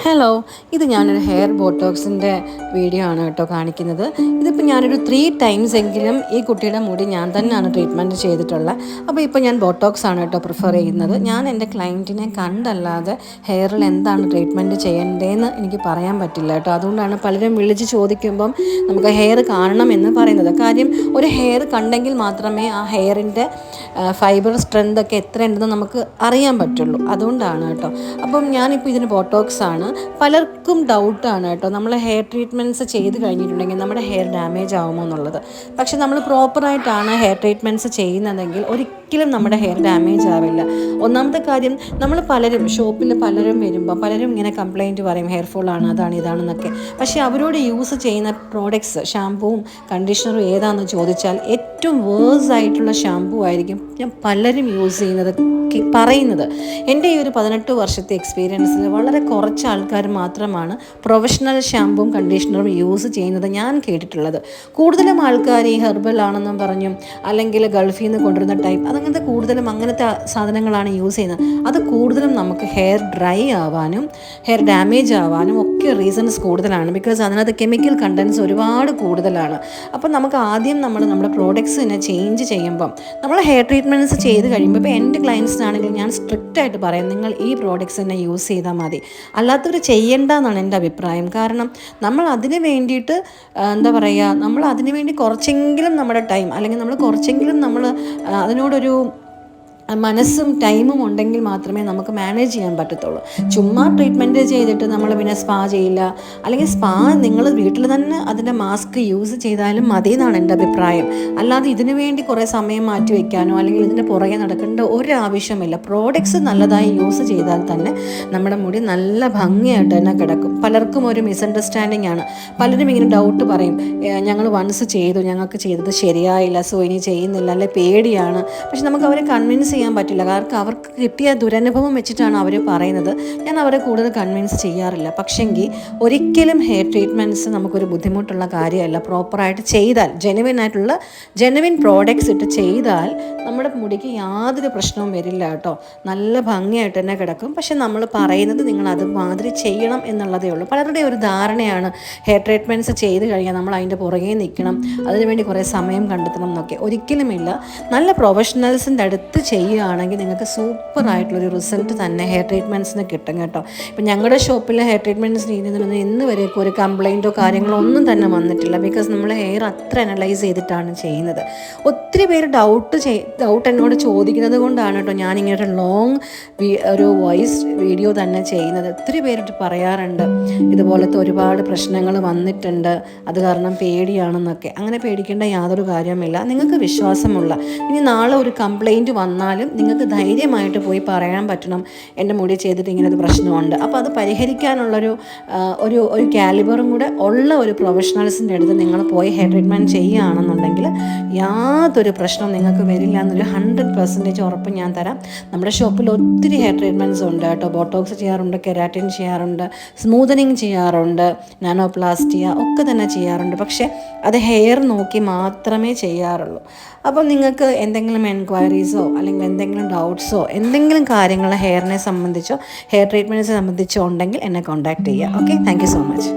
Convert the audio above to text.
Hello, ഇത് ഞാനൊരു hair ബോട്ടോക്സിൻ്റെ video ആണ് കേട്ടോ കാണിക്കുന്നത്. ഇതിപ്പോൾ ഞാനൊരു 3 ടൈംസ് എങ്കിലും ഈ കുട്ടിയുടെ മുടി ഞാൻ തന്നെയാണ് ട്രീറ്റ്മെൻറ്റ് ചെയ്തിട്ടുള്ളത്. അപ്പോൾ ഇപ്പോൾ ഞാൻ ബോട്ടോക്സ് ആണ് കേട്ടോ പ്രിഫർ ചെയ്യുന്നത്. ഞാൻ എൻ്റെ ക്ലയൻറ്റിനെ കണ്ടല്ലാതെ ഹെയറിൽ എന്താണ് ട്രീറ്റ്മെൻറ്റ് ചെയ്യേണ്ടതെന്ന് എനിക്ക് പറയാൻ പറ്റില്ല കേട്ടോ. അതുകൊണ്ടാണ് പലരും വിളിച്ച് ചോദിക്കുമ്പം നമുക്ക് ഹെയർ കാണണമെന്ന് പറയുന്നത്. കാര്യം ഒരു ഹെയർ കണ്ടെങ്കിൽ മാത്രമേ ആ ഹെയറിൻ്റെ ഫൈബർ സ്ട്രെങ്ത് ഒക്കെ എത്ര ഉണ്ടെന്ന് നമുക്ക് അറിയാൻ പറ്റുള്ളൂ. അതുകൊണ്ടാണ് കേട്ടോ. അപ്പം ഞാനിപ്പോൾ ഇതിന് ബോട്ടോക്സ് ആണ്. പലർക്കും ഡൗട്ടാണ് കേട്ടോ, നമ്മൾ ഹെയർ ട്രീറ്റ്മെൻറ്റ്സ് ചെയ്ത് കഴിഞ്ഞിട്ടുണ്ടെങ്കിൽ നമ്മുടെ ഹെയർ ഡാമേജ് ആകുമോ എന്നുള്ളത്. പക്ഷെ നമ്മൾ പ്രോപ്പറായിട്ടാണ് ഹെയർ ട്രീറ്റ്മെൻറ്റ്സ് ചെയ്യുന്നതെങ്കിൽ ഒരിക്കലും നമ്മുടെ ഹെയർ ഡാമേജ് ആവില്ല. ഒന്നാമത്തെ കാര്യം, നമ്മൾ പലരും ഷോപ്പിൽ പലരും വരുമ്പോൾ പലരും ഇങ്ങനെ കംപ്ലയിൻറ്റ് പറയും ഹെയർ ഫോൾ ആണ്, അതാണ് ഇതാണെന്നൊക്കെ. പക്ഷേ അവരോട് യൂസ് ചെയ്യുന്ന പ്രോഡക്ട്സ്, ഷാമ്പൂവും കണ്ടീഷണറും ഏതാണെന്ന് ചോദിച്ചാൽ ഏറ്റവും വേഴ്സ് ആയിട്ടുള്ള ഷാമ്പൂ ആയിരിക്കും ഞാൻ പലരും യൂസ് ചെയ്യുന്നത് പറയുന്നത്. എൻ്റെ ഈ ഒരു 18 വർഷത്തെ എക്സ്പീരിയൻസിൽ വളരെ കുറച്ച് ആൾക്കാർ മാത്രമാണ് പ്രൊഫഷണൽ ഷാമ്പൂവും കണ്ടീഷണറും യൂസ് ചെയ്യുന്നത് ഞാൻ കേട്ടിട്ടുള്ളത്. കൂടുതലും ആൾക്കാർ ഈ ഹെർബൽ ആണെന്നും പറഞ്ഞും അല്ലെങ്കിൽ ഗൾഫിൽ നിന്ന് കൊണ്ടുവരുന്ന ടൈപ്പ് അതങ്ങനത്തെ കൂടുതലും അങ്ങനത്തെ സാധനങ്ങളാണ് യൂസ് ചെയ്യുന്നത്. അത് കൂടുതലും നമുക്ക് ഹെയർ ഡ്രൈ ആവാനും ഹെയർ ഡാമേജ് ആവാനും ഒക്കെ റീസൺസ് കൂടുതലാണ്. ബിക്കോസ് അതിനകത്ത് കെമിക്കൽ കണ്ടൻസ് ഒരുപാട് കൂടുതലാണ്. അപ്പോൾ നമുക്ക് ആദ്യം നമ്മുടെ പ്രോഡക്ട്സ് തന്നെ ചേഞ്ച് ചെയ്യുമ്പം നമ്മൾ ഹെയർ ട്രീറ്റ്മെൻറ്റ്സ് ചെയ്ത് കഴിയുമ്പോൾ, ഇപ്പോൾ എൻ്റെ ക്ലയൻസിനാണെങ്കിൽ ഞാൻ സ്ട്രിക്റ്റായിട്ട് പറയും, നിങ്ങൾ ഈ പ്രോഡക്ട്സ് തന്നെ യൂസ് ചെയ്താൽ മതി. അല്ലാത്തവർ ചെയ്യേണ്ട എന്നാണ് എൻ്റെ അഭിപ്രായം. കാരണം നമ്മൾ അതിന് വേണ്ടിയിട്ട് എന്താ പറയുക, നമ്മൾ അതിന് വേണ്ടി കുറച്ചെങ്കിലും നമ്മുടെ ടൈം അല്ലെങ്കിൽ നമ്മൾ കുറച്ചെങ്കിലും നമ്മൾ അതിനോടൊരു മനസ്സും ടൈമും ഉണ്ടെങ്കിൽ മാത്രമേ നമുക്ക് മാനേജ് ചെയ്യാൻ പറ്റത്തുള്ളൂ. ചുമ്മാ ട്രീറ്റ്മെൻറ്റ് ചെയ്തിട്ട് നമ്മൾ പിന്നെ സ്പാ ചെയ്യില്ല, അല്ലെങ്കിൽ സ്പാ നിങ്ങൾ വീട്ടിൽ തന്നെ അതിൻ്റെ മാസ്ക് യൂസ് ചെയ്താലും മതി എന്നാണ് എൻ്റെ അഭിപ്രായം. അല്ലാതെ ഇതിനു വേണ്ടി കുറേ സമയം മാറ്റി വയ്ക്കാനോ അല്ലെങ്കിൽ ഇതിൻ്റെ പുറകെ നടക്കേണ്ട ഒരു ആവശ്യമില്ല. പ്രോഡക്ട്സ് നല്ലതായി യൂസ് ചെയ്താൽ തന്നെ നമ്മുടെ മുടി നല്ല ഭംഗിയായിട്ട് തന്നെ കിടക്കും. പലർക്കും ഒരു മിസ്അണ്ടർസ്റ്റാൻഡിങ് ആണ്. പലരും ഇങ്ങനെ ഡൗട്ട് പറയും, ഞങ്ങൾ വൺസ് ചെയ്തു, ഞങ്ങൾക്ക് ചെയ്തത് ശരിയായില്ല, സോ ഇനി ചെയ്യുന്നില്ല, അല്ലെ പേടിയാണ്. പക്ഷെ നമുക്ക് അവരെ കൺവിൻസ് ചെയ്യാൻ പറ്റില്ല. കാരണം അവർക്ക് കിട്ടിയ ദുരനുഭവം വെച്ചിട്ടാണ് അവർ പറയുന്നത്. ഞാൻ അവരെ കൂടുതൽ കൺവിൻസ് ചെയ്യാറില്ല. പക്ഷെങ്കിൽ ഒരിക്കലും ഹെയർ ട്രീറ്റ്മെൻറ്റ്സ് നമുക്കൊരു ബുദ്ധിമുട്ടുള്ള കാര്യമല്ല. പ്രോപ്പറായിട്ട് ചെയ്താൽ, ജെനുവിൻ പ്രോഡക്ട്സ് ഇട്ട് ചെയ്താൽ നമ്മുടെ മുടിക്ക് യാതൊരു പ്രശ്നവും വരില്ല കേട്ടോ. നല്ല ഭംഗിയായിട്ട് തന്നെ കിടക്കും. പക്ഷെ നമ്മൾ പറയുന്നത് നിങ്ങൾ അതുമാതിരി ചെയ്യണം എന്നുള്ളതേ ഉള്ളൂ. പലരുടെ ഒരു ധാരണയാണ് ഹെയർ ട്രീറ്റ്മെൻറ്റ്സ് ചെയ്ത് കഴിഞ്ഞാൽ നമ്മൾ അതിൻ്റെ പുറകെ നിൽക്കണം, അതിനുവേണ്ടി കുറേ സമയം കണ്ടെത്തണം എന്നൊക്കെ. ഒരിക്കലുമില്ല. നല്ല പ്രൊഫഷണൽസിൻ്റെ അടുത്ത് ചെയ്യുകയാണെങ്കിൽ നിങ്ങൾക്ക് സൂപ്പറായിട്ടുള്ളൊരു റിസൾട്ട് തന്നെ ഹെയർ ട്രീറ്റ്മെൻറ്റ്സിന് കിട്ടും കേട്ടോ. ഇപ്പം ഞങ്ങളുടെ ഷോപ്പിൽ ഹെയർ ട്രീറ്റ്മെൻറ്റ്സ് ചെയ്യുന്നതിനൊന്നും ഇന്ന് വരെയൊക്കെ ഒരു കംപ്ലയിൻറ്റോ കാര്യങ്ങളോ ഒന്നും തന്നെ വന്നിട്ടില്ല. ബിക്കോസ് നമ്മൾ ഹെയർ അത്ര അനലൈസ് ചെയ്തിട്ടാണ് ചെയ്യുന്നത്. ഒത്തിരി പേര് ഡൗട്ട് എന്നോട് ചോദിക്കുന്നത് കൊണ്ടാണ് കേട്ടോ ഞാനിങ്ങനെ ഒരു ലോങ് ഒരു വോയിസ് വീഡിയോ തന്നെ ചെയ്യുന്നത്. ഒത്തിരി പേരിട്ട് പറയാറുണ്ട് ഇതുപോലത്തെ ഒരുപാട് പ്രശ്നങ്ങൾ വന്നിട്ടുണ്ട്, അത് കാരണം പേടിയാണെന്നൊക്കെ. അങ്ങനെ പേടിക്കേണ്ട യാതൊരു കാര്യവുമില്ല. നിങ്ങൾക്ക് വിശ്വാസമുള്ള, ഇനി നാളെ ഒരു കംപ്ലയിൻറ്റ് വന്നാലും നിങ്ങൾക്ക് ധൈര്യമായിട്ട് പോയി പറയാൻ പറ്റണം, എൻ്റെ മുടി ചെയ്തിട്ട് ഇങ്ങനെ ഒരു പ്രശ്നമുണ്ട്. അപ്പോൾ അത് പരിഹരിക്കാനുള്ളൊരു ഒരു കാലിബറും കൂടെ ഉള്ള ഒരു പ്രൊഫഷണൽസിൻ്റെ അടുത്ത് നിങ്ങൾ പോയി ഹെയർ ട്രീറ്റ്മെൻറ്റ് ചെയ്യുകയാണെന്നുണ്ടെങ്കിൽ യാതൊരു പ്രശ്നവും നിങ്ങൾക്ക് വരില്ല എന്നൊരു 100% ഉറപ്പ് ഞാൻ തരാം. നമ്മുടെ ഷോപ്പിൽ ഒത്തിരി ഹെയർ ട്രീറ്റ്മെൻറ്റ്സ് ഉണ്ട് കേട്ടോ. ബോട്ടോക്സ് ചെയ്യാറുണ്ട്, കെരാറ്റിൻ ചെയ്യാറുണ്ട്, സ്മൂതനിങ് ചെയ്യാറുണ്ട്, നാനോപ്ലാസ്റ്റിയ ഒക്കെ തന്നെ ചെയ്യാറുണ്ട്. പക്ഷേ അത് ഹെയർ നോക്കി മാത്രമേ ചെയ്യാറുള്ളൂ. അപ്പോൾ നിങ്ങൾക്ക് എന്തെങ്കിലും എൻക്വയറീസോ അല്ലെങ്കിൽ എന്തെങ്കിലും ഡൗട്ട്സോ എന്തെങ്കിലും കാര്യങ്ങൾ ഹെയറിനെ സംബന്ധിച്ചോ ഹെയർ ട്രീറ്റ്മെൻറ്റിനെ സംബന്ധിച്ചോ ഉണ്ടെങ്കിൽ എന്നെ കോൺടാക്റ്റ് ചെയ്യുക. Okay, thank you so much.